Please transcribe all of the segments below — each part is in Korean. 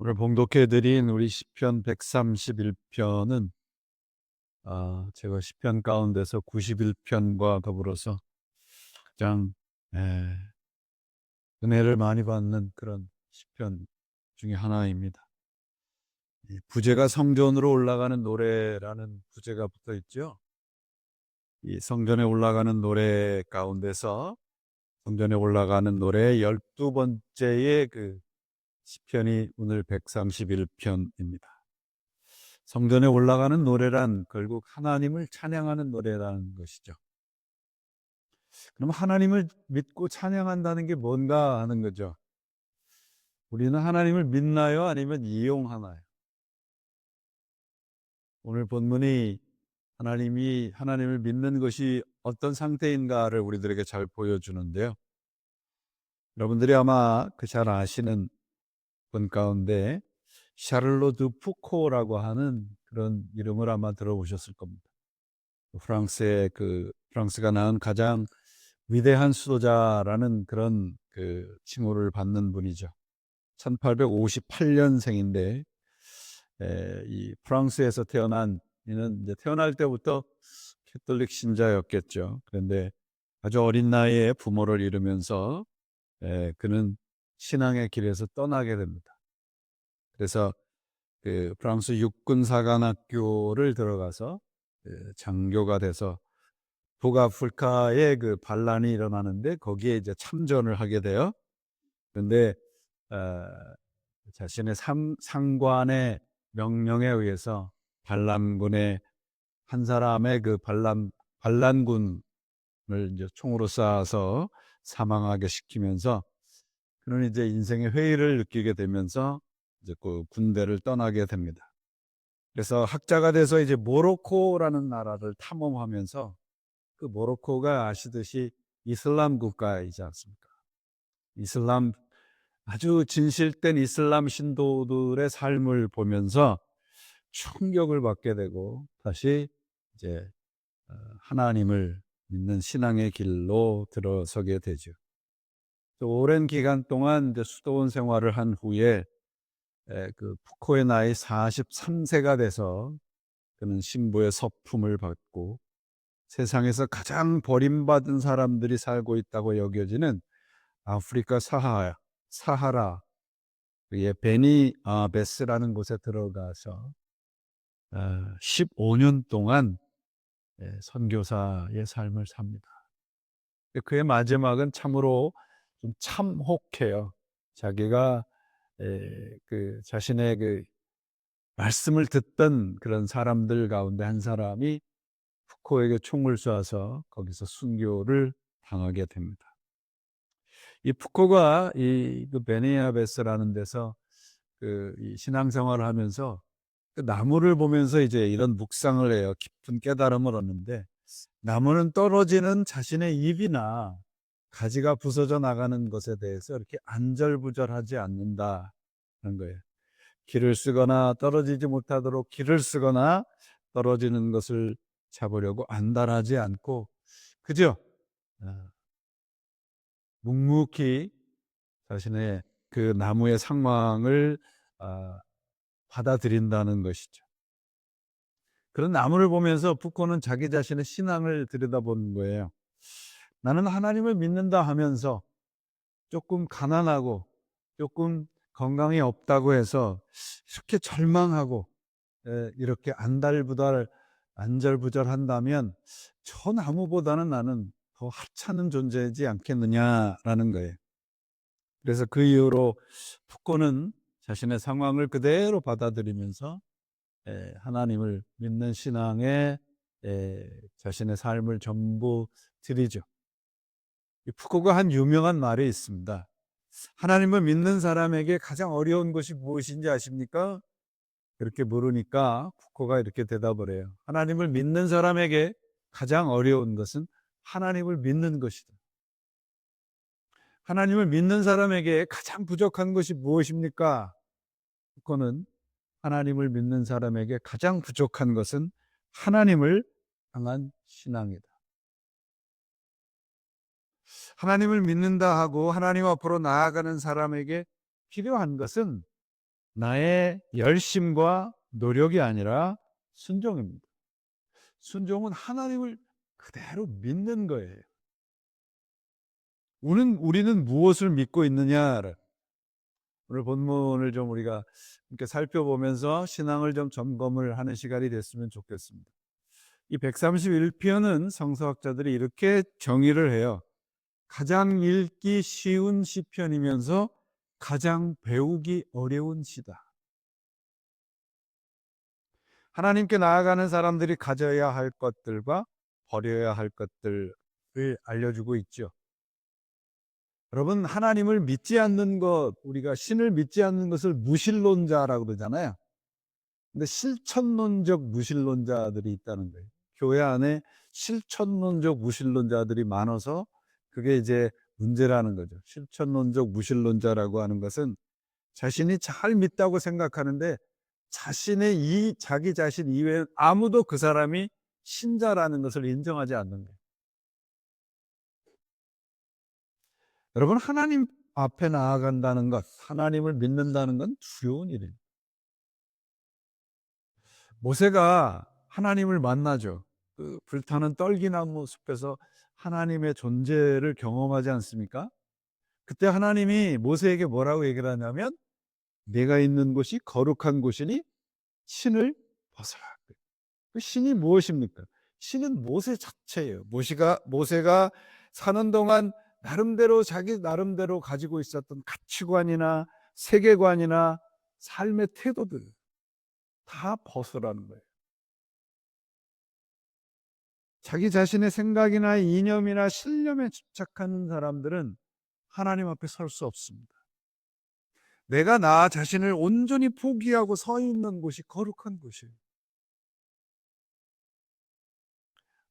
오늘 봉독해드린 우리 시편 131편은 제가 시편 가운데서 91편과 더불어서 가장 에, 은혜를 많이 받는 그런 시편 중에 하나입니다. 이 부제가 성전으로 올라가는 노래라는 부제가 붙어 있죠. 이 성전에 올라가는 노래 가운데서 성전에 올라가는 노래의 12번째의 그 시편이 오늘 131편입니다. 성전에 올라가는 노래란 결국 하나님을 찬양하는 노래라는 것이죠. 그럼 하나님을 믿고 찬양한다는 게 뭔가 하는 거죠. 우리는 하나님을 믿나요? 아니면 이용하나요? 오늘 본문이 하나님을 믿는 것이 어떤 상태인가를 우리들에게 잘 보여주는데요. 여러분들이 아마 잘 아시는 분 가운데 샤를로 드 푸코라고 하는 그런 이름을 아마 들어보셨을 겁니다. 프랑스가 낳은 가장 위대한 수도자라는 그런 그 칭호를 받는 분이죠. 1858년생인데 이 프랑스에서 태어난 이는 이제 태어날 때부터 캐톨릭 신자였겠죠. 그런데 아주 어린 나이에 부모를 잃으면서 그는 신앙의 길에서 떠나게 됩니다. 그래서 그 프랑스 육군 사관학교를 들어가서 장교가 돼서 북아프리카에 그 반란이 일어나는데 거기에 이제 참전을 하게 돼요. 그런데 어, 자신의 상관의 명령에 의해서 반란군의 한 사람의 그 반란군을 이제 총으로 쏴서 사망하게 시키면서 그는 이제 인생의 회의를 느끼게 되면서 이제 그 군대를 떠나게 됩니다. 그래서 학자가 돼서 이제 모로코라는 나라를 탐험하면서 그 모로코가 아시듯이 이슬람 국가이지 않습니까? 이슬람 아주 진실된 이슬람 신도들의 삶을 보면서 충격을 받게 되고 다시 이제 하나님을 믿는 신앙의 길로 들어서게 되죠. 또 오랜 기간 동안 이제 수도원 생활을 한 후에 그 푸코의 나이 43세가 돼서 그는 신부의 서품을 받고 세상에서 가장 버림받은 사람들이 살고 있다고 여겨지는 아프리카 사하라 의 베니 베스라는 곳에 들어가서 15년 동안 선교사의 삶을 삽니다. 그의 마지막은 참으로 좀 참혹해요. 자기가 그 자신의 그 말씀을 듣던 그런 사람들 가운데 한 사람이 푸코에게 총을 쏴서 거기서 순교를 당하게 됩니다. 이 푸코가 그 베니아베스라는 데서 이 신앙생활을 하면서 그 나무를 보면서 이제 이런 묵상을 해요. 깊은 깨달음을 얻는데 나무는 떨어지는 자신의 잎이나 가지가 부서져 나가는 것에 대해서 이렇게 안절부절하지 않는다는 거예요. 길을 쓰거나 떨어지지 못하도록 길을 쓰거나 떨어지는 것을 잡으려고 안달하지 않고 그저 어, 묵묵히 자신의 그 나무의 상황을 아, 받아들인다는 것이죠. 그런 나무를 보면서 푸코는 자기 자신의 신앙을 들여다보는 거예요. 나는 하나님을 믿는다 하면서 조금 가난하고 조금 건강이 없다고 해서 이렇게 절망하고 이렇게 안절부절한다면 저 나무보다는 나는 더 하찮은 존재이지 않겠느냐라는 거예요. 그래서 그 이후로 푸코는 자신의 상황을 그대로 받아들이면서 하나님을 믿는 신앙에 자신의 삶을 전부 드리죠. 이 푸코가 한 유명한 말이 있습니다. 하나님을 믿는 사람에게 가장 어려운 것이 무엇인지 아십니까? 그렇게 물으니까 푸코가 이렇게 대답을 해요. 하나님을 믿는 사람에게 가장 어려운 것은 하나님을 믿는 것이다. 하나님을 믿는 사람에게 가장 부족한 것이 무엇입니까? 푸코는 하나님을 믿는 사람에게 가장 부족한 것은 하나님을 향한 신앙이다. 하나님을 믿는다 하고 하나님 앞으로 나아가는 사람에게 필요한 것은 나의 열심과 노력이 아니라 순종입니다. 순종은 하나님을 그대로 믿는 거예요. 우리는 무엇을 믿고 있느냐? 오늘 본문을 좀 우리가 이렇게 살펴보면서 신앙을 좀 점검을 하는 시간이 됐으면 좋겠습니다. 이 131편은 성서학자들이 이렇게 정의를 해요. 가장 읽기 쉬운 시편이면서 가장 배우기 어려운 시다. 하나님께 나아가는 사람들이 가져야 할 것들과 버려야 할 것들을 알려주고 있죠. 여러분, 하나님을 믿지 않는 것, 우리가 신을 믿지 않는 것을 무신론자라고 그러잖아요. 근데 실천론적 무신론자들이 있다는 거예요. 교회 안에 실천론적 무신론자들이 많아서 그게 이제 문제라는 거죠. 실천론적 무신론자라고 하는 것은 자신이 잘 믿다고 생각하는데 자기 자신 이외에 아무도 그 사람이 신자라는 것을 인정하지 않는 거예요. 여러분, 하나님 앞에 나아간다는 것, 하나님을 믿는다는 건 두려운 일이에요. 모세가 하나님을 만나죠. 그 불타는 떨기나무 숲에서 하나님의 존재를 경험하지 않습니까? 그때 하나님이 모세에게 뭐라고 얘기를 하냐면 내가 있는 곳이 거룩한 곳이니 신을 벗어라. 그 신이 무엇입니까? 신은 모세 자체예요. 모세가 사는 동안 나름대로 자기 나름대로 가지고 있었던 가치관이나 세계관이나 삶의 태도들 다 벗으라는 거예요. 자기 자신의 생각이나 이념이나 신념에 집착하는 사람들은 하나님 앞에 설 수 없습니다. 내가 나 자신을 온전히 포기하고 서 있는 곳이 거룩한 곳이에요.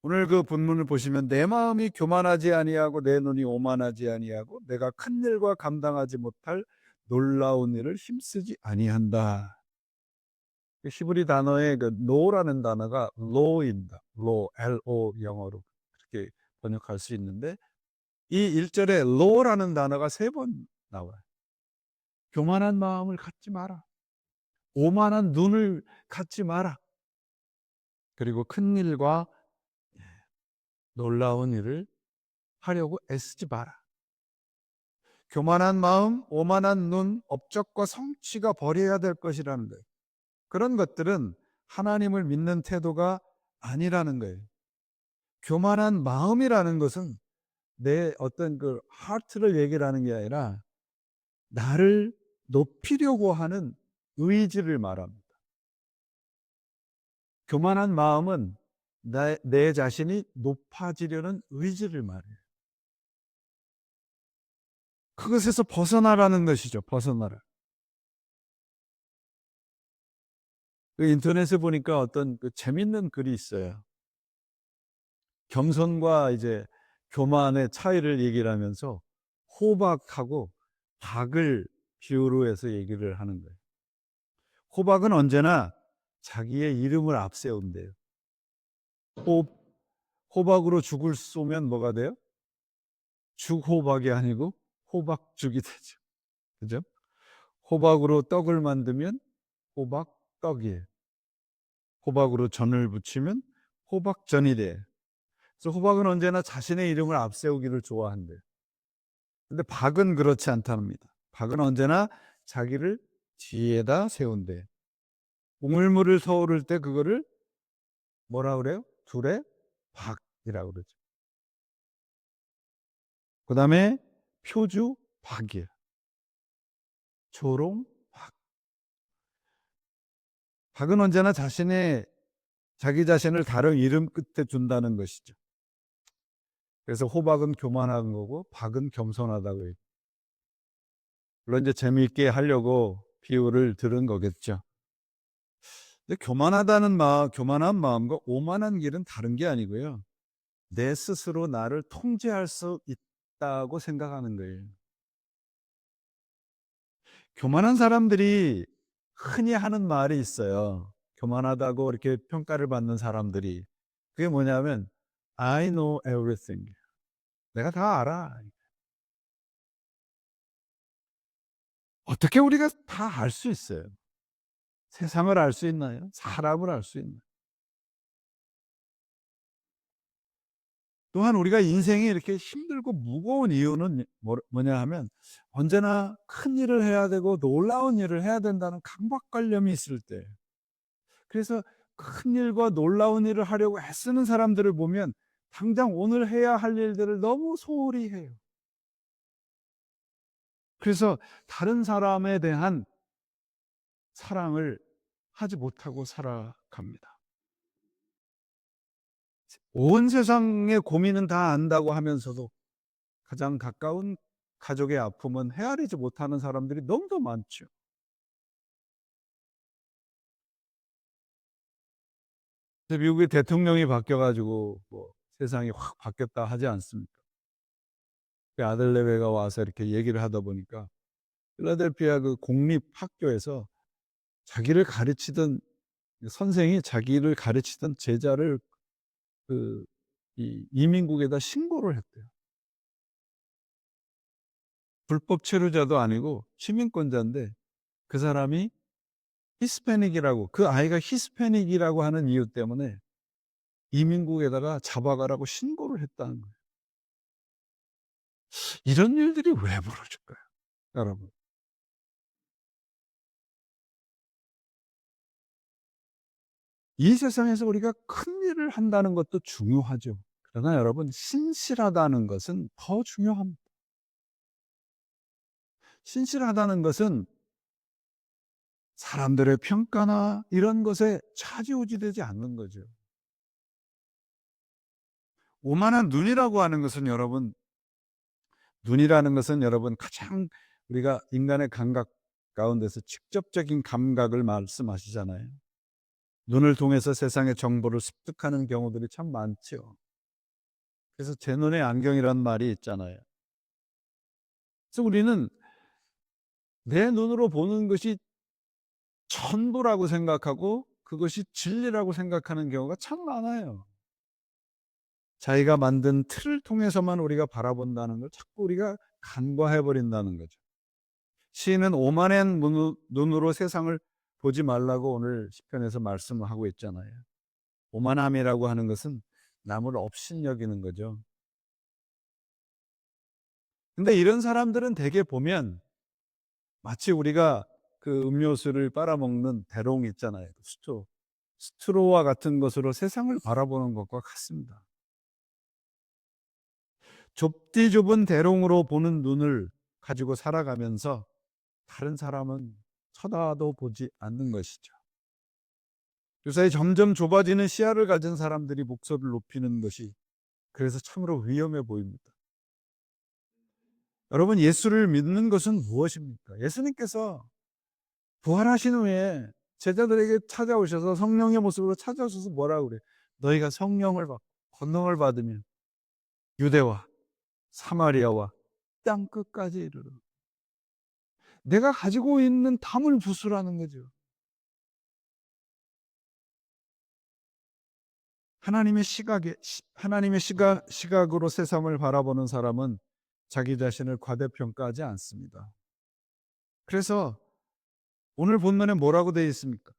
오늘 그 본문을 보시면 내 마음이 교만하지 아니하고 내 눈이 오만하지 아니하고 내가 큰 일과 감당하지 못할 놀라운 일을 힘쓰지 아니한다. 그 히브리 단어의 그 no라는 단어가 law입니다. law, L-O 영어로 그렇게 번역할 수 있는데 이 1절에 law라는 단어가 3번 나와요. 교만한 마음을 갖지 마라. 오만한 눈을 갖지 마라. 그리고 큰 일과 놀라운 일을 하려고 애쓰지 마라. 교만한 마음, 오만한 눈, 업적과 성취가 버려야 될 것이라는 거예요. 그런 것들은 하나님을 믿는 태도가 아니라는 거예요. 교만한 마음이라는 것은 내 어떤 그 하트를 얘기를 하는 게 아니라 나를 높이려고 하는 의지를 말합니다. 교만한 마음은 내 자신이 높아지려는 의지를 말해요. 그것에서 벗어나라는 것이죠. 벗어나라. 그 인터넷에 보니까 어떤 그 재밌는 글이 있어요. 겸손과 이제 교만의 차이를 얘기를 하면서 호박하고 닭을 비유로 해서 얘기를 하는 거예요. 호박은 언제나 자기의 이름을 앞세운대요. 호박으로 죽을 쏘면 뭐가 돼요? 죽호박이 아니고 호박죽이 되죠. 그죠? 호박으로 떡을 만들면 호박떡이에요. 호박으로 전을 부치면 호박전이 돼. 그래서 호박은 언제나 자신의 이름을 앞세우기를 좋아한대요. 근데 박은 그렇지 않답니다. 박은 언제나 자기를 뒤에다 세운대. 우물물을 서오를 때 그거를 뭐라 그래요? 둘의 박이라고 그러죠. 그 다음에 표주 박이에요. 조롱 박. 박은 언제나 자기 자신을 다른 이름 끝에 둔다는 것이죠. 그래서 호박은 교만한 거고 박은 겸손하다고 해요. 물론 이제 재미있게 하려고 비유를 들은 거겠죠. 근데 교만한 마음과 오만한 길은 다른 게 아니고요. 내 스스로 나를 통제할 수 있다고 생각하는 거예요. 교만한 사람들이 흔히 하는 말이 있어요. 교만하다고 이렇게 평가를 받는 사람들이. 그게 뭐냐면 I know everything. 내가 다 알아. 어떻게 우리가 다 알 수 있어요? 세상을 알 수 있나요? 사람을 알 수 있나요? 또한 우리가 인생이 이렇게 힘들고 무거운 이유는 뭐냐 하면 언제나 큰 일을 해야 되고 놀라운 일을 해야 된다는 강박관념이 있을 때, 그래서 큰 일과 놀라운 일을 하려고 애쓰는 사람들을 보면 당장 오늘 해야 할 일들을 너무 소홀히 해요. 그래서 다른 사람에 대한 사랑을 하지 못하고 살아갑니다. 온 세상의 고민은 다 안다고 하면서도 가장 가까운 가족의 아픔은 헤아리지 못하는 사람들이 너무도 많죠. 미국의 대통령이 바뀌어 가지고 뭐 세상이 확 바뀌었다 하지 않습니까? 그 아들레베가 와서 이렇게 얘기를 하다 보니까 필라델피아 그 공립 학교에서 자기를 가르치던 선생이 자기를 가르치던 제자를 그 이민국에다 신고를 했대요. 불법 체류자도 아니고 시민권자인데 그 사람이 히스패닉이라고, 그 아이가 히스패닉이라고 하는 이유 때문에 이민국에다가 잡아가라고 신고를 했다는 거예요. 이런 일들이 왜 벌어질까요, 여러분? 이 세상에서 우리가 큰 일을 한다는 것도 중요하죠. 그러나 여러분, 신실하다는 것은 더 중요합니다. 신실하다는 것은 사람들의 평가나 이런 것에 좌지우지되지 않는 거죠. 오만한 눈이라고 하는 것은 여러분, 눈이라는 것은 여러분 가장 우리가 인간의 감각 가운데서 직접적인 감각을 말씀하시잖아요. 눈을 통해서 세상의 정보를 습득하는 경우들이 참 많죠. 그래서 제 눈에 안경이라는 말이 있잖아요. 그래서 우리는 내 눈으로 보는 것이 전부라고 생각하고 그것이 진리라고 생각하는 경우가 참 많아요. 자기가 만든 틀을 통해서만 우리가 바라본다는 걸 자꾸 우리가 간과해 버린다는 거죠. 시인은 오만한 눈으로 세상을 보지 말라고 오늘 시편에서 말씀을 하고 있잖아요. 오만함이라고 하는 것은 남을 업신여기는 거죠. 근데 이런 사람들은 대개 보면 마치 우리가 그 음료수를 빨아먹는 대롱 있잖아요. 스트로와 같은 것으로 세상을 바라보는 것과 같습니다. 좁디 좁은 대롱으로 보는 눈을 가지고 살아가면서 다른 사람은 쳐다도 보지 않는 것이죠. 유사히 점점 좁아지는 시야를 가진 사람들이 목소리를 높이는 것이 그래서 참으로 위험해 보입니다. 여러분, 예수를 믿는 것은 무엇입니까? 예수님께서 부활하신 후에 제자들에게 찾아오셔서 성령의 모습으로 찾아오셔서 뭐라고 그래요? 너희가 성령을 받고 권능을 받으면 유대와 사마리아와 땅 끝까지 이르러. 내가 가지고 있는 담을 부수라는 거죠. 하나님의 시각으로 세상을 바라보는 사람은 자기 자신을 과대평가하지 않습니다. 그래서 오늘 본문에 뭐라고 되어 있습니까?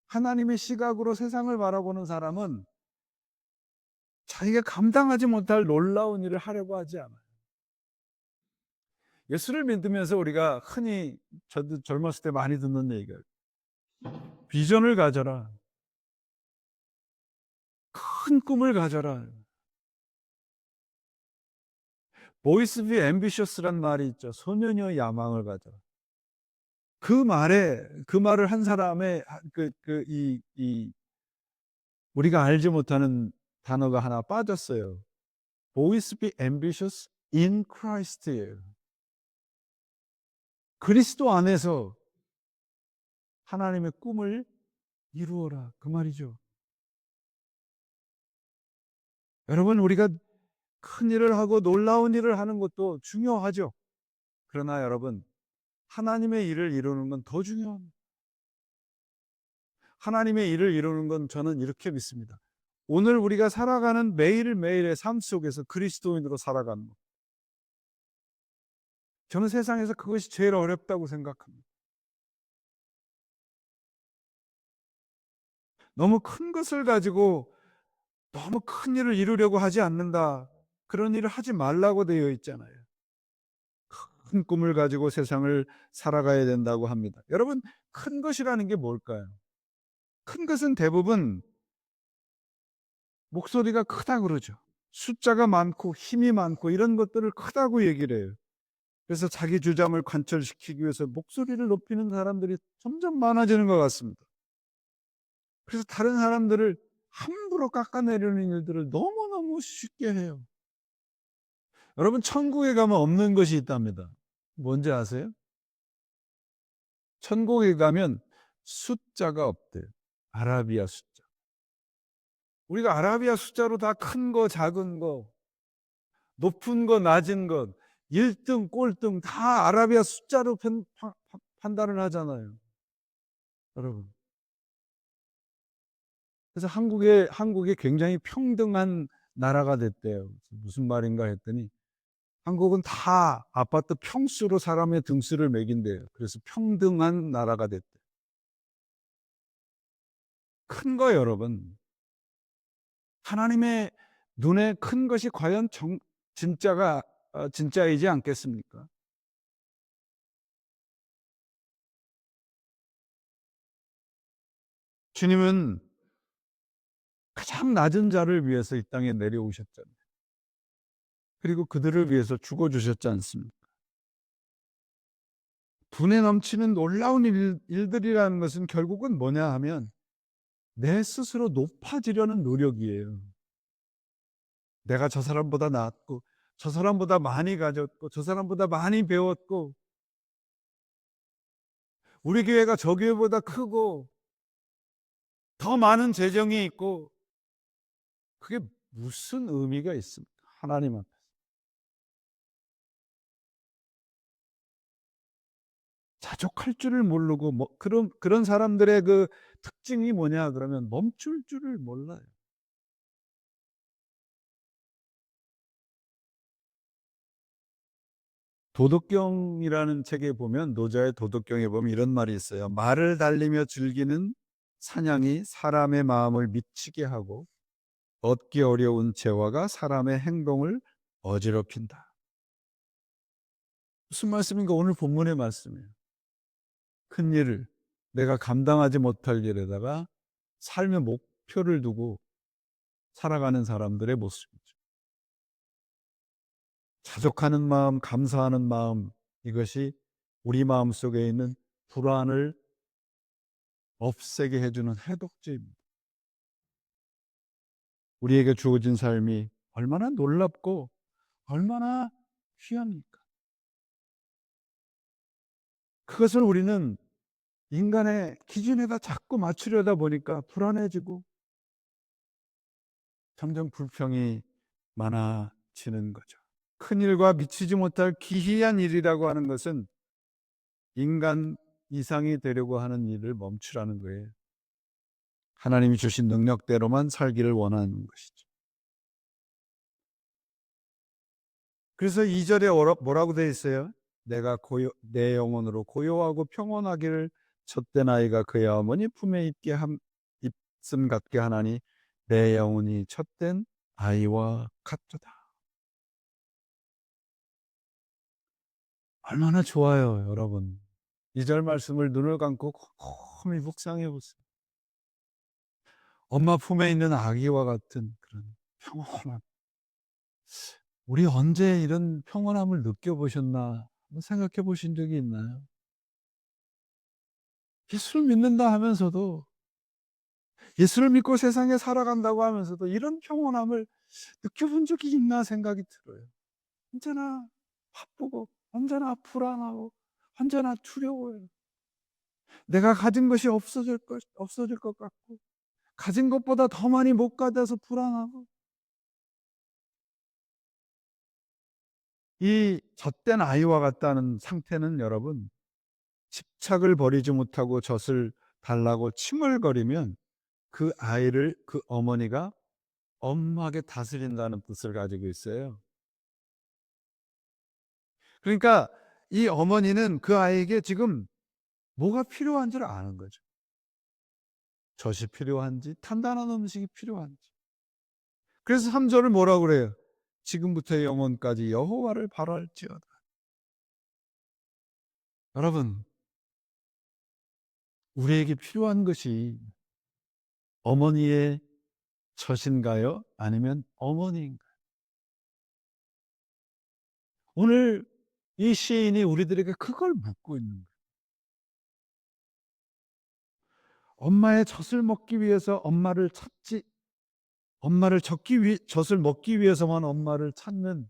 하나님의 시각으로 세상을 바라보는 사람은 자기가 감당하지 못할 놀라운 일을 하려고 하지 않아요. 예수를 믿으면서 우리가 흔히 저도 젊었을 때 많이 듣는 얘기가 비전을 가져라. 큰 꿈을 가져라. 보이스 비 앰비셔스란 말이 있죠. 소년의 야망을 가져라. 그 말을 한 사람의 우리가 알지 못하는 단어가 하나 빠졌어요. Always be ambitious in Christ예요. 그리스도 안에서 하나님의 꿈을 이루어라. 그 말이죠. 여러분, 우리가 큰 일을 하고 놀라운 일을 하는 것도 중요하죠. 그러나 여러분, 하나님의 일을 이루는 건 더 중요합니다. 하나님의 일을 이루는 건 저는 이렇게 믿습니다. 오늘 우리가 살아가는 매일매일의 삶 속에서 그리스도인으로 살아가는 것. 저는 세상에서 그것이 제일 어렵다고 생각합니다. 너무 큰 것을 가지고 너무 큰 일을 이루려고 하지 않는다. 그런 일을 하지 말라고 되어 있잖아요. 큰 꿈을 가지고 세상을 살아가야 된다고 합니다. 여러분, 큰 것이라는 게 뭘까요? 큰 것은 대부분 목소리가 크다 그러죠. 숫자가 많고 힘이 많고 이런 것들을 크다고 얘기를 해요. 그래서 자기 주장을 관철시키기 위해서 목소리를 높이는 사람들이 점점 많아지는 것 같습니다. 그래서 다른 사람들을 함부로 깎아내리는 일들을 너무너무 쉽게 해요. 여러분, 천국에 가면 없는 것이 있답니다. 뭔지 아세요? 천국에 가면 숫자가 없대요. 아라비아 숫자. 우리가 아라비아 숫자로 다 큰 거, 작은 거, 높은 거, 낮은 것, 1등, 꼴등 다 아라비아 숫자로 판단을 하잖아요. 여러분. 그래서 한국이 굉장히 평등한 나라가 됐대요. 무슨 말인가 했더니 한국은 다 아파트 평수로 사람의 등수를 매긴대요. 그래서 평등한 나라가 됐대요. 큰 거 여러분. 하나님의 눈에 큰 것이 과연 진짜이지 않겠습니까? 주님은 가장 낮은 자를 위해서 이 땅에 내려오셨잖아요. 그리고 그들을 위해서 죽어주셨지 않습니까? 분에 넘치는 놀라운 일들이라는 것은 결국은 뭐냐 하면 내 스스로 높아지려는 노력이에요. 내가 저 사람보다 낫고, 저 사람보다 많이 가졌고, 저 사람보다 많이 배웠고, 우리 교회가 저 교회보다 크고, 더 많은 재정이 있고, 그게 무슨 의미가 있습니까? 하나님 앞에. 자족할 줄을 모르고, 그런 사람들의 그 특징이 뭐냐 그러면 멈출 줄을 몰라요. 도덕경이라는 책에 보면, 노자의 도덕경에 보면 이런 말이 있어요. 말을 달리며 즐기는 사냥이 사람의 마음을 미치게 하고 얻기 어려운 재화가 사람의 행동을 어지럽힌다. 무슨 말씀인가? 오늘 본문의 말씀이에요. 큰 일을 내가 감당하지 못할 일에다가 삶의 목표를 두고 살아가는 사람들의 모습이죠. 자족하는 마음, 감사하는 마음, 이것이 우리 마음 속에 있는 불안을 없애게 해주는 해독제입니다. 우리에게 주어진 삶이 얼마나 놀랍고 얼마나 귀합니까? 그것을 우리는 인간의 기준에다 자꾸 맞추려다 보니까 불안해지고 점점 불평이 많아지는 거죠. 큰 일과 미치지 못할 기이한 일이라고 하는 것은 인간 이상이 되려고 하는 일을 멈추라는 거예요. 하나님이 주신 능력대로만 살기를 원하는 것이죠. 그래서 2절에 뭐라고 되어 있어요? 내 영혼으로 고요하고 평온하기를 젖된 아이가 그의 어머니 품에 있음 같게 하나니 내 영혼이 젖된 아이와 같도다. 얼마나 좋아요, 여러분. 2절 말씀을 눈을 감고 곰곰이 묵상해 보세요. 엄마 품에 있는 아기와 같은 그런 평온함. 우리 언제 이런 평온함을 느껴보셨나 생각해 보신 적이 있나요? 예수를 믿는다 하면서도, 예수를 믿고 세상에 살아간다고 하면서도 이런 평온함을 느껴본 적이 있나 생각이 들어요. 언제나 바쁘고, 언제나 불안하고, 언제나 두려워요. 내가 가진 것이 없어질 것 같고, 가진 것보다 더 많이 못 가져서 불안하고, 이 젖된 아이와 같다는 상태는 여러분, 집착을 버리지 못하고 젖을 달라고 칭얼거리면 그 아이를 그 어머니가 엄하게 다스린다는 뜻을 가지고 있어요. 그러니까 이 어머니는 그 아이에게 지금 뭐가 필요한지를 아는 거죠. 젖이 필요한지, 단단한 음식이 필요한지. 그래서 3절을 뭐라고 그래요? 지금부터 영원까지 여호와를 바랄지어다. 여러분, 우리에게 필요한 것이 어머니의 젖인가요? 아니면 어머니인가요? 오늘 이 시인이 우리들에게 그걸 묻고 있는 거예요. 엄마의 젖을 먹기 위해서 엄마를 찾지, 젖을 먹기 위해서만 엄마를 찾는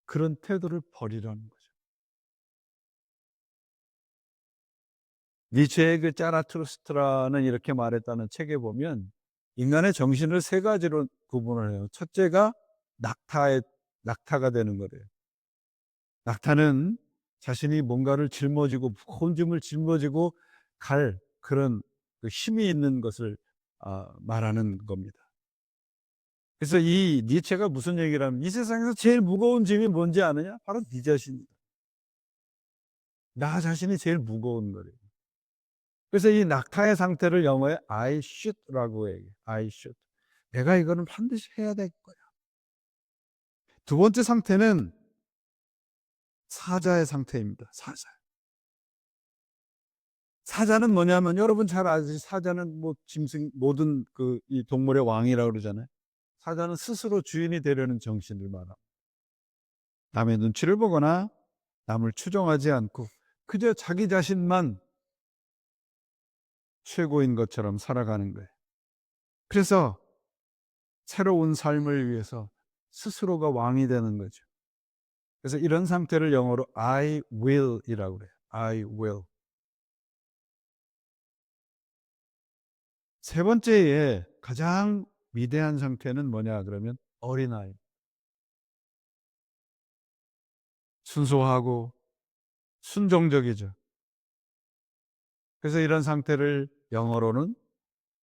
그런 태도를 버리라는 거죠. 니체의 그 짜라투스트라는 이렇게 말했다는 책에 보면 인간의 정신을 세 가지로 구분을 해요. 첫째가 낙타가 되는 거래요. 낙타는 자신이 뭔가를 짊어지고 무거운 짐을 짊어지고 갈 그런 그 힘이 있는 것을 말하는 겁니다. 그래서 이 니체가 무슨 얘기를 하면 이 세상에서 제일 무거운 짐이 뭔지 아느냐? 바로 네 자신이다. 나 자신이 제일 무거운 거래요. 그래서 이 낙타의 상태를 영어에 I should라고 얘기해요. I should. 내가 이거는 반드시 해야 될 거야. 두 번째 상태는 사자의 상태입니다. 사자는 뭐냐면 여러분 잘 아시죠? 사자는 뭐 짐승 모든 그 이 동물의 왕이라고 그러잖아요. 사자는 스스로 주인이 되려는 정신을 말합니다. 남의 눈치를 보거나 남을 추종하지 않고 그저 자기 자신만 최고인 것처럼 살아가는 거예요. 그래서 새로운 삶을 위해서 스스로가 왕이 되는 거죠. 그래서 이런 상태를 영어로 I will이라고 그래요. I will. 세 번째의 가장 위대한 상태는 뭐냐 그러면 어린아이. 순수하고 순종적이죠. 그래서 이런 상태를 영어로는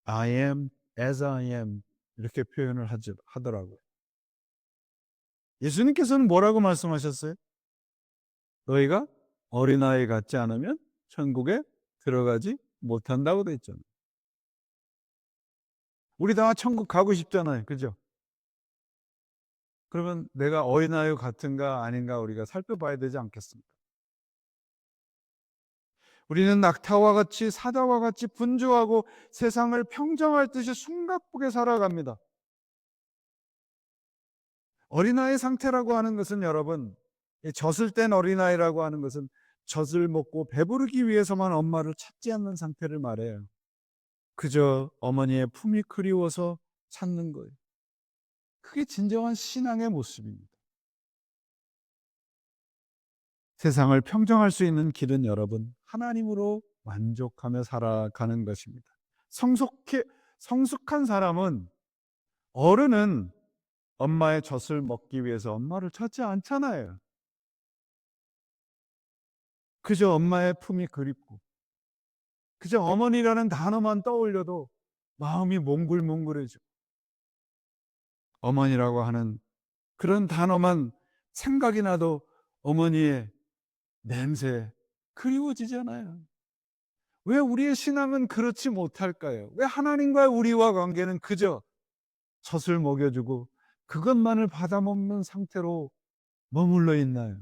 I am as I am 이렇게 표현을 하더라고요. 예수님께서는 뭐라고 말씀하셨어요? 너희가 어린아이 같지 않으면 천국에 들어가지 못한다고 돼 있잖아요. 우리 다 천국 가고 싶잖아요. 그죠? 그러면 내가 어린아이 같은가 아닌가 우리가 살펴봐야 되지 않겠습니까? 우리는 낙타와 같이 사자와 같이 분주하고 세상을 평정할 듯이 숨가쁘게 살아갑니다. 어린아이 상태라고 하는 것은 여러분, 젖을 뗀 어린아이라고 하는 것은 젖을 먹고 배부르기 위해서만 엄마를 찾지 않는 상태를 말해요. 그저 어머니의 품이 그리워서 찾는 거예요. 그게 진정한 신앙의 모습입니다. 세상을 평정할 수 있는 길은 여러분, 하나님으로 만족하며 살아가는 것입니다. 성숙한 사람은 어른은 엄마의 젖을 먹기 위해서 엄마를 찾지 않잖아요. 그저 엄마의 품이 그립고 그저 어머니라는 단어만 떠올려도 마음이 몽글몽글해져. 어머니라고 하는 그런 단어만 생각이 나도 어머니의 냄새 그리워지잖아요. 왜 우리의 신앙은 그렇지 못할까요? 왜 하나님과 우리와 관계는 그저 젖을 먹여주고 그것만을 받아먹는 상태로 머물러 있나요?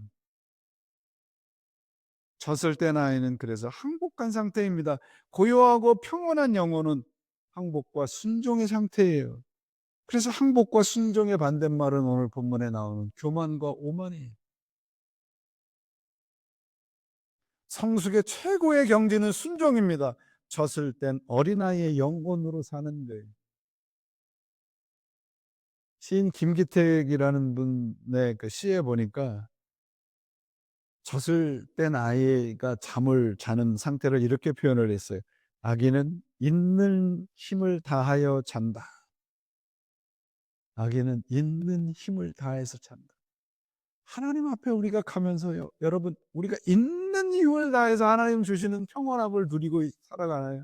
젖을 뗀 아이는 그래서 항복한 상태입니다. 고요하고 평온한 영혼은 항복과 순종의 상태예요. 그래서 항복과 순종의 반대말은 오늘 본문에 나오는 교만과 오만이에요. 성숙의 최고의 경지는 순종입니다. 젖을 뗀 어린아이의 영혼으로 사는 거예요. 시인 김기택이라는 분의 그 시에 보니까 젖을 뗀 아이가 잠을 자는 상태를 이렇게 표현을 했어요. 아기는 있는 힘을 다하여 잔다. 아기는 있는 힘을 다해서 잔다. 하나님 앞에 우리가 가면서요, 여러분, 우리가 있는 힘을 다해서 하나님 주시는 평온함을 누리고 살아가나요?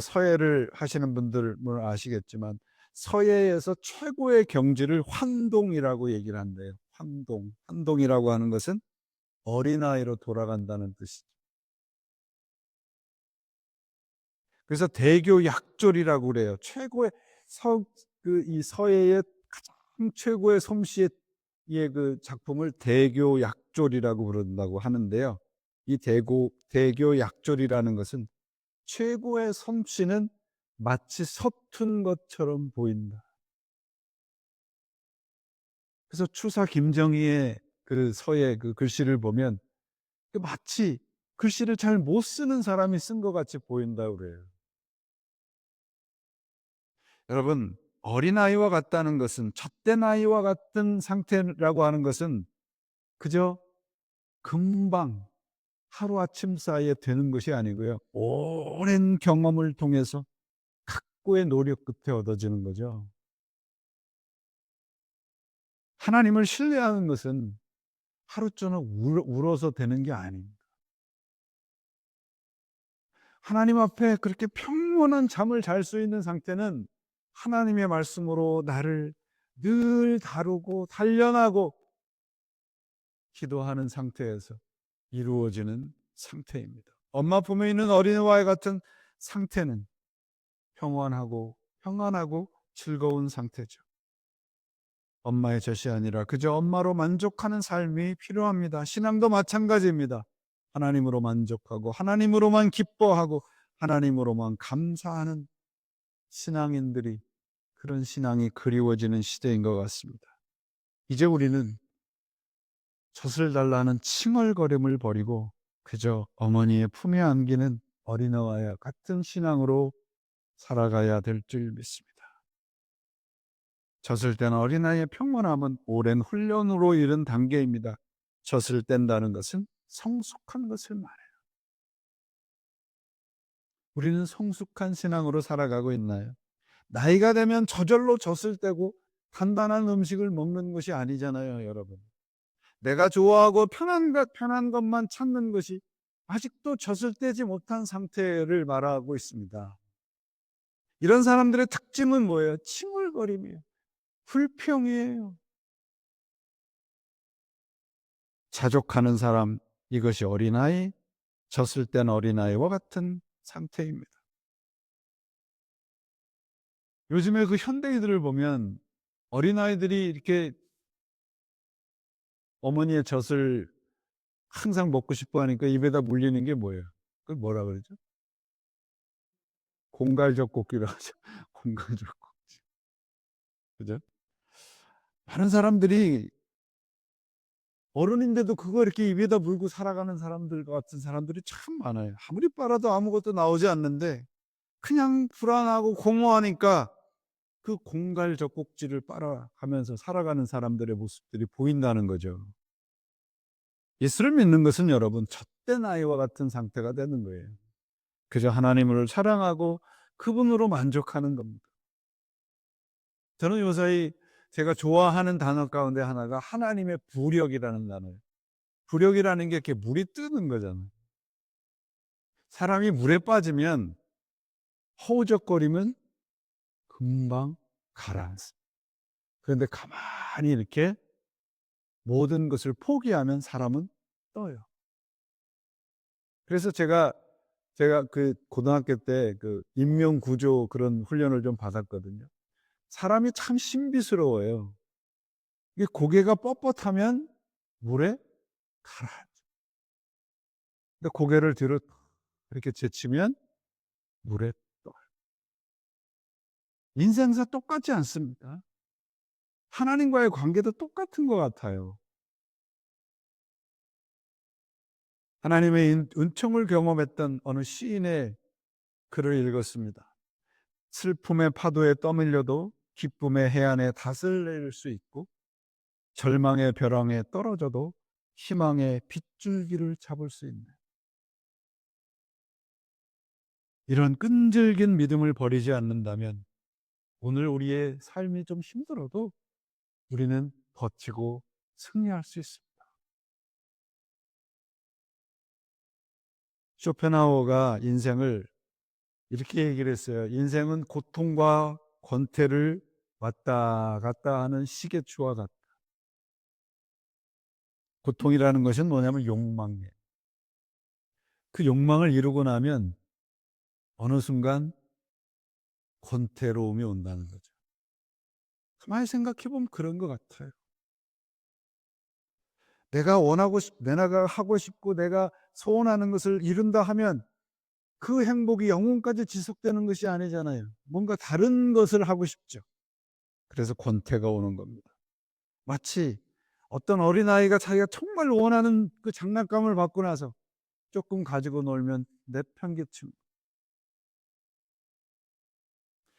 서예를 하시는 분들은 아시겠지만 서예에서 최고의 경지를 환동이라고 얘기를 한대요. 환동. 환동이라고 하는 것은 어린아이로 돌아간다는 뜻이죠. 그래서 대교 약졸이라고 그래요. 최고의 이 서예의 가장 최고의 솜씨의 그 작품을 대교 약졸이라고 부른다고 하는데요. 이 대교 약졸이라는 것은 최고의 솜씨는 마치 서툰 것처럼 보인다. 그래서 추사 김정희의 그 서예 그 글씨를 보면 마치 글씨를 잘 못 쓰는 사람이 쓴 것 같이 보인다고 그래요. 여러분, 어린아이와 같다는 것은, 젖된 아이와 같은 상태라고 하는 것은 그저 금방 하루아침 사이에 되는 것이 아니고요. 오랜 경험을 통해서 각고의 노력 끝에 얻어지는 거죠. 하나님을 신뢰하는 것은 하루 종일 울어서 되는 게 아닙니다. 하나님 앞에 그렇게 평온한 잠을 잘 수 있는 상태는 하나님의 말씀으로 나를 늘 다루고 단련하고 기도하는 상태에서 이루어지는 상태입니다. 엄마 품에 있는 어린이와 같은 상태는 평안하고 즐거운 상태죠. 엄마의 젖이 아니라 그저 엄마로 만족하는 삶이 필요합니다. 신앙도 마찬가지입니다. 하나님으로 만족하고 하나님으로만 기뻐하고 하나님으로만 감사하는 신앙인들이, 그런 신앙이 그리워지는 시대인 것 같습니다. 이제 우리는 젖을 달라는 칭얼거림을 버리고 그저 어머니의 품에 안기는 어린아이와 같은 신앙으로 살아가야 될 줄 믿습니다. 젖을 뗀 어린아이의 평온함은 오랜 훈련으로 이른 단계입니다. 젖을 뗀다는 것은 성숙한 것을 말해요. 우리는 성숙한 신앙으로 살아가고 있나요? 나이가 되면 저절로 젖을 떼고 간단한 음식을 먹는 것이 아니잖아요, 여러분. 내가 좋아하고 편한 것만 찾는 것이 아직도 젖을 떼지 못한 상태를 말하고 있습니다. 이런 사람들의 특징은 뭐예요? 칭얼거림이에요. 불평이에요. 자족하는 사람, 이것이 어린아이, 젖을 뗀 어린아이와 같은 상태입니다. 요즘에 그 현대인들을 보면 어린아이들이 이렇게 어머니의 젖을 항상 먹고 싶어 하니까 입에다 물리는 게 뭐예요? 그걸 뭐라 그러죠? 공갈젖꼭지라고 하죠. 공갈젖꼭지. 그죠? 많은 사람들이 어른인데도 그거 이렇게 입에다 물고 살아가는 사람들 같은 사람들이 참 많아요. 아무리 빨아도 아무것도 나오지 않는데 그냥 불안하고 공허하니까 그 공갈젖꼭지를 빨아가면서 살아가는 사람들의 모습들이 보인다는 거죠. 예수를 믿는 것은 여러분 젖된 아이와 같은 상태가 되는 거예요. 그저 하나님을 사랑하고 그분으로 만족하는 겁니다. 저는 요사이 제가 좋아하는 단어 가운데 하나가 하나님의 부력이라는 단어예요. 부력이라는 게 이렇게 물이 뜨는 거잖아요. 사람이 물에 빠지면 허우적거리면 금방 가라앉습니다. 그런데 가만히 이렇게 모든 것을 포기하면 사람은 떠요. 그래서 제가 그 고등학교 때 그 인명구조 그런 훈련을 좀 받았거든요. 사람이 참 신비스러워요. 이게 고개가 뻣뻣하면 물에 가라앉아요. 근데 고개를 뒤로 이렇게 제치면 물에 떠요. 인생사 똑같지 않습니까? 하나님과의 관계도 똑같은 것 같아요. 하나님의 은총을 경험했던 어느 시인의 글을 읽었습니다. 슬픔의 파도에 떠밀려도 기쁨의 해안에 닷을 내릴 수 있고 절망의 벼랑에 떨어져도 희망의 빗줄기를 잡을 수 있는 이런 끈질긴 믿음을 버리지 않는다면 오늘 우리의 삶이 좀 힘들어도 우리는 버티고 승리할 수 있습니다. 쇼펜하우어가 인생을 이렇게 얘기를 했어요. 인생은 고통과 권태를 왔다 갔다 하는 시계추와 같다. 고통이라는 것은 뭐냐면 욕망이에요. 그 욕망을 이루고 나면 어느 순간 권태로움이 온다는 거죠. 가만히 생각해 보면 그런 것 같아요. 내가 원하고 내가 하고 싶고 내가 소원하는 것을 이룬다 하면 그 행복이 영원까지 지속되는 것이 아니잖아요. 뭔가 다른 것을 하고 싶죠. 그래서 권태가 오는 겁니다. 마치 어떤 어린아이가 자기가 정말 원하는 그 장난감을 받고 나서 조금 가지고 놀면 내팽개치고.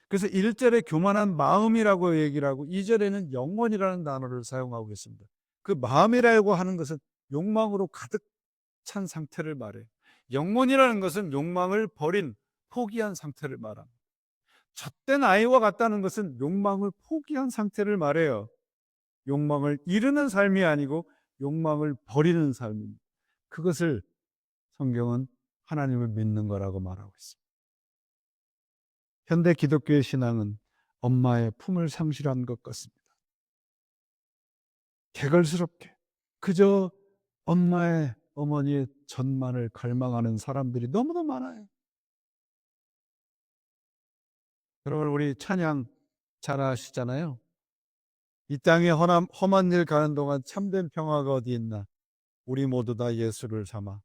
그래서 1절에 교만한 마음이라고 얘기를 하고 2절에는 영혼이라는 단어를 사용하고 있습니다. 그 마음이라고 하는 것은 욕망으로 가득 찬 상태를 말해요. 영혼이라는 것은 욕망을 버린 포기한 상태를 말합니다. 젖된 아이와 같다는 것은 욕망을 포기한 상태를 말해요. 욕망을 이루는 삶이 아니고 욕망을 버리는 삶입니다. 그것을 성경은 하나님을 믿는 거라고 말하고 있습니다. 현대 기독교의 신앙은 엄마의 품을 상실한 것 같습니다. 개걸스럽게 그저 엄마의 어머니의 젖만을 갈망하는 사람들이 너무나 많아요. 여러분 우리 찬양 잘 아시잖아요. 이 땅에 험한 일 가는 동안 참된 평화가 어디 있나. 우리 모두 다 예수를 삼아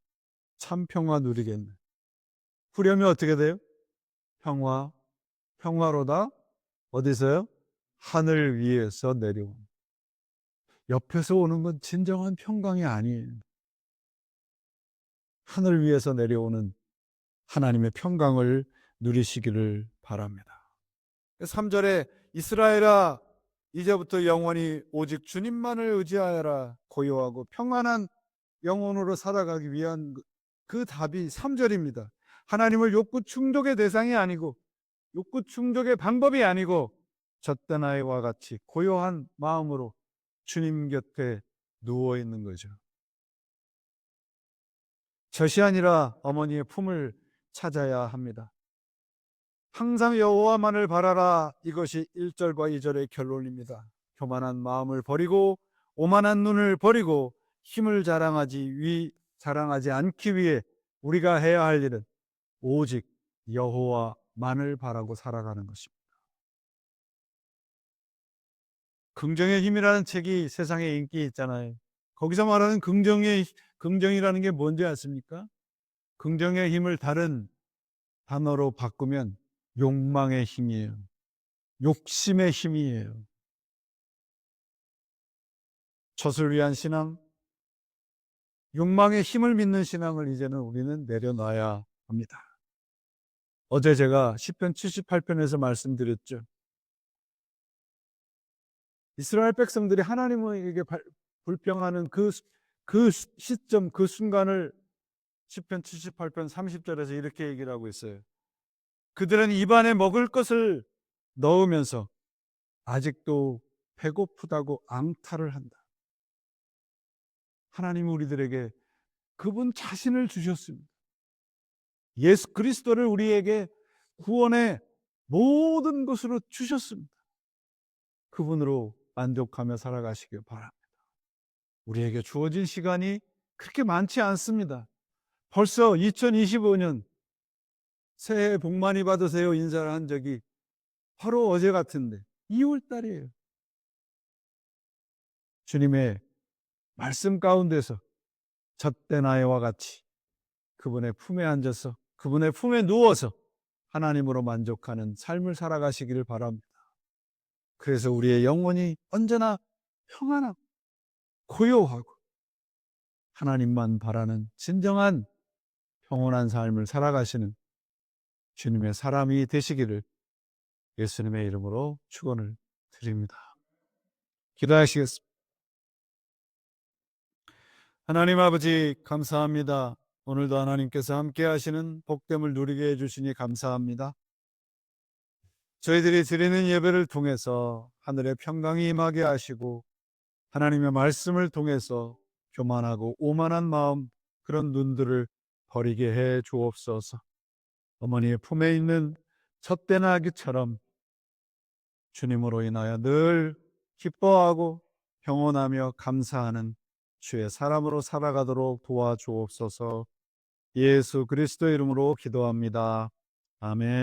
참 평화 누리겠네. 후렴이 어떻게 돼요? 평화로다. 어디서요? 하늘 위에서 내려온. 옆에서 오는 건 진정한 평강이 아니에요. 하늘 위에서 내려오는 하나님의 평강을 누리시기를 바랍니다. 3절에 이스라엘아 이제부터 영원히 오직 주님만을 의지하여라. 고요하고 평안한 영혼으로 살아가기 위한 그 답이 3절입니다. 하나님을 욕구 충족의 대상이 아니고 욕구 충족의 방법이 아니고 젖된 아이와 같이 고요한 마음으로 주님 곁에 누워 있는 거죠. 젖이 아니라 어머니의 품을 찾아야 합니다. 항상 여호와만을 바라라. 이것이 1절과 2절의 결론입니다. 교만한 마음을 버리고 오만한 눈을 버리고 힘을 자랑하지 않기 위해 우리가 해야 할 일은 오직 여호와만을 바라고 살아가는 것입니다. 긍정의 힘이라는 책이 세상에 인기 있잖아요. 거기서 말하는 긍정이라는 게 뭔지 아십니까? 긍정의 힘을 다른 단어로 바꾸면 욕망의 힘이에요. 욕심의 힘이에요. 젖을 위한 신앙, 욕망의 힘을 믿는 신앙을 이제는 우리는 내려놔야 합니다. 어제 제가 시편 78편에서 말씀드렸죠. 이스라엘 백성들이 하나님에게 불평하는 그 시점, 그 순간을 시편 78편 30절에서 이렇게 얘기를 하고 있어요. 그들은 입안에 먹을 것을 넣으면서 아직도 배고프다고 앙탈을 한다. 하나님은 우리들에게 그분 자신을 주셨습니다. 예수 그리스도를 우리에게 구원의 모든 것으로 주셨습니다. 그분으로 만족하며 살아가시길 바랍니다. 우리에게 주어진 시간이 그렇게 많지 않습니다. 벌써 2025년 새해 복 많이 받으세요 인사를 한 적이 바로 어제 같은데 2월 달이에요. 주님의 말씀 가운데서 젖된 아이와 같이 그분의 품에 앉아서 그분의 품에 누워서 하나님으로 만족하는 삶을 살아가시기를 바랍니다. 그래서 우리의 영혼이 언제나 평안하고 고요하고 하나님만 바라는 진정한 평온한 삶을 살아가시는 주님의 사람이 되시기를 예수님의 이름으로 축원을 드립니다. 기도하시겠습니다. 하나님 아버지 감사합니다. 오늘도 하나님께서 함께 하시는 복됨을 누리게 해주시니 감사합니다. 저희들이 드리는 예배를 통해서 하늘의 평강이 임하게 하시고 하나님의 말씀을 통해서 교만하고 오만한 마음 그런 눈들을 버리게 해 주옵소서. 어머니의 품에 있는 젖된 아기처럼 주님으로 인하여 늘 기뻐하고 평온하며 감사하는 주의 사람으로 살아가도록 도와주옵소서. 예수 그리스도 이름으로 기도합니다. 아멘.